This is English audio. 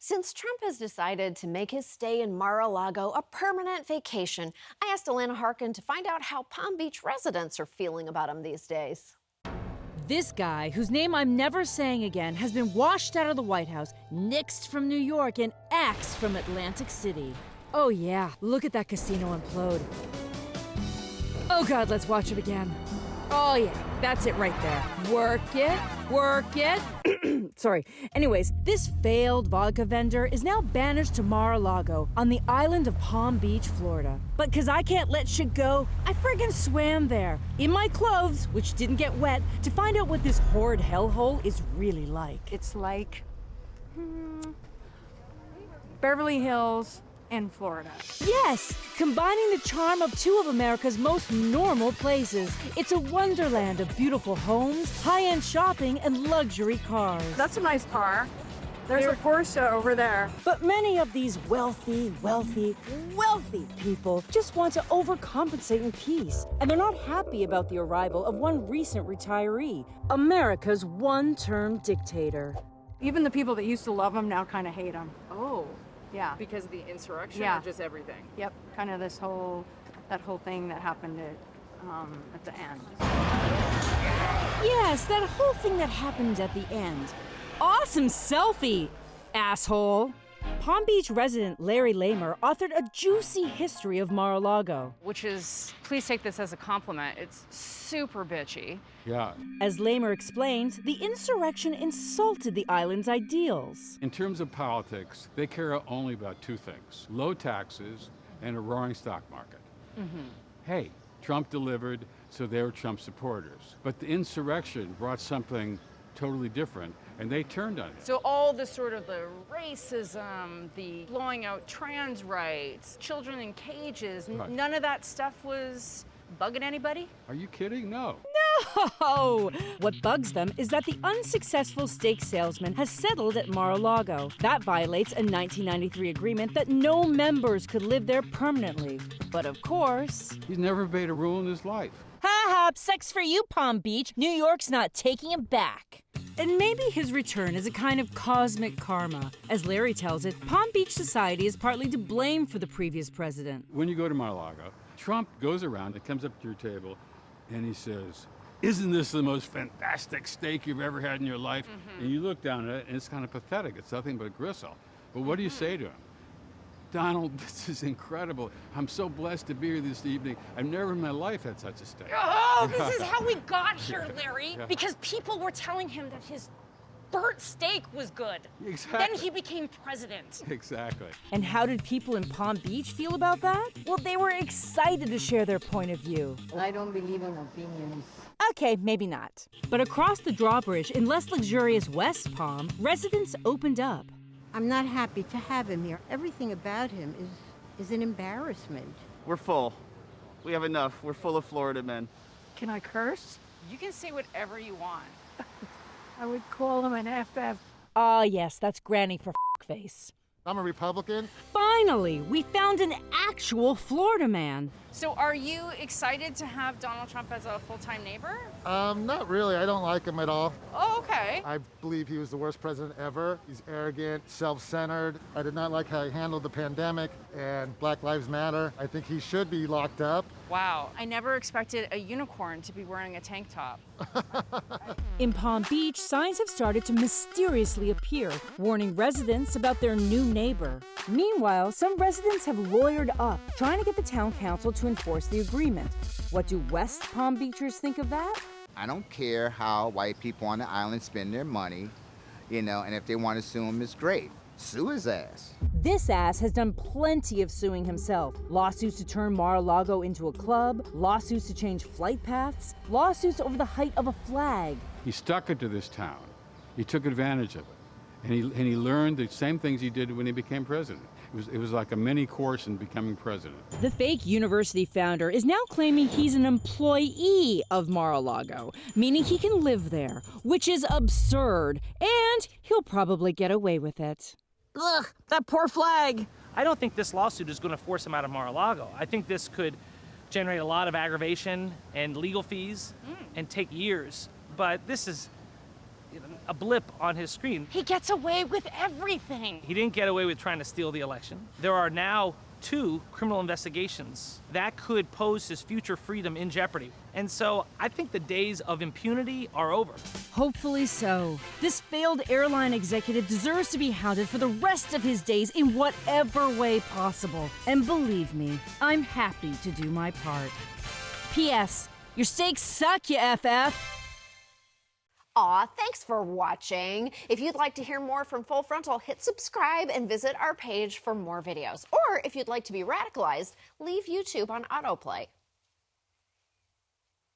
Since Trump has decided to make his stay in Mar-a-Lago a permanent vacation, I asked Allana Harkin to find out how Palm Beach residents are feeling about him these days. This guy, whose name I'm never saying again, has been washed out of the White House, nixed from New York, and axed from Atlantic City. Oh yeah, look at that casino implode. Oh God, let's watch it again. Oh yeah, that's it right there. Work it. Sorry. Anyways, this failed vodka vendor is now banished to Mar-a-Lago on the island of Palm Beach, Florida. But because I can't let shit go, I friggin' swam there, in my clothes, which didn't get wet, to find out what this horrid hellhole is really like. It's like Beverly Hills in Florida. Yes, combining the charm of two of America's most normal places. It's a wonderland of beautiful homes, high-end shopping, and luxury cars. That's a nice car. There's a Porsche over there. But many of these wealthy people just want to overcompensate in peace. And they're not happy about the arrival of one recent retiree, America's one-term dictator. Even the people that used to love him now kind of hate him. Oh. Yeah. Because of the insurrection Yeah. or just everything? Yep. Kind of that whole thing that happened at the end. Yes, that whole thing that happened at the end. Awesome selfie, asshole. Palm Beach resident Larry Lamer authored a juicy history of Mar-a-Lago. Which is, please take this as a compliment, it's super bitchy. Yeah. As Lamer explains, the insurrection insulted the island's ideals. In terms of politics, they care only about two things: low taxes and a roaring stock market. Hey, Trump delivered, so they were Trump supporters. But the insurrection brought something totally different, and they turned on it. So all the sort of the racism, the blowing out trans rights, children in cages, Right. none of that stuff was bugging anybody? Are you kidding? No. Oh! What bugs them is that the unsuccessful steak salesman has settled at Mar-a-Lago. That violates a 1993 agreement that no members could live there permanently. But of course... He's never made a rule in his life. Ha-ha! Sex for you, Palm Beach. New York's not taking him back. And maybe his return is a kind of cosmic karma. As Larry tells it, Palm Beach society is partly to blame for the previous president. When you go to Mar-a-Lago, Trump goes around and comes up to your table, and he says, "Isn't this the most fantastic steak you've ever had in your life?" And you look down at it, and it's kind of pathetic. It's nothing but gristle. But what do you say to him? "Donald, this is incredible. I'm so blessed to be here this evening. I've never in my life had such a steak." Oh, this is how we got here, Larry. Because people were telling him that his burnt steak was good. Exactly. Then he became president. Exactly. And how did people in Palm Beach feel about that? Well, they were excited to share their point of view. I don't believe in opinions. Okay, maybe not. But across the drawbridge in less luxurious West Palm, residents opened up. I'm not happy to have him here. Everything about him is an embarrassment. We're full. We have enough. We're full of Florida men. Can I curse? You can say whatever you want. I would call him an FF. Ah, yes, that's Granny for face. I'm a Republican. Finally, we found an actual Florida man. So are you excited to have Donald Trump as a full-time neighbor? Not really. I don't like him at all. Oh, okay. I believe he was the worst president ever. He's arrogant, self-centered. I did not like how he handled the pandemic and Black Lives Matter. I think he should be locked up. Wow, I never expected a unicorn to be wearing a tank top. In Palm Beach, signs have started to mysteriously appear, warning residents about their new neighbor. Meanwhile, some residents have lawyered up, trying to get the town council to enforce the agreement. What do West Palm Beachers think of that? I don't care how white people on the island spend their money, and if they want to sue him, it's great. Sue his ass. This ass has done plenty of suing himself. Lawsuits to turn Mar-a-Lago into a club, lawsuits to change flight paths, lawsuits over the height of a flag. He stuck it to this town. He took advantage of it. And he learned the same things he did when he became president. It was like a mini course in becoming president. The fake university founder is now claiming he's an employee of Mar-a-Lago, meaning he can live there, which is absurd, and he'll probably get away with it. Ugh, that poor flag. I don't think this lawsuit is going to force him out of Mar-a-Lago. I think this could generate a lot of aggravation and legal fees and take years. But this is a blip on his screen. He gets away with everything. He didn't get away with trying to steal the election. There are now 2 criminal investigations that could pose his future freedom in jeopardy. And so I think the days of impunity are over. Hopefully so. This failed airline executive deserves to be hounded for the rest of his days in whatever way possible. And believe me, I'm happy to do my part. P.S. Your steaks suck, you FF. Aw, thanks for watching. If you'd like to hear more from Full Frontal, hit subscribe and visit our page for more videos. Or if you'd like to be radicalized, leave YouTube on autoplay.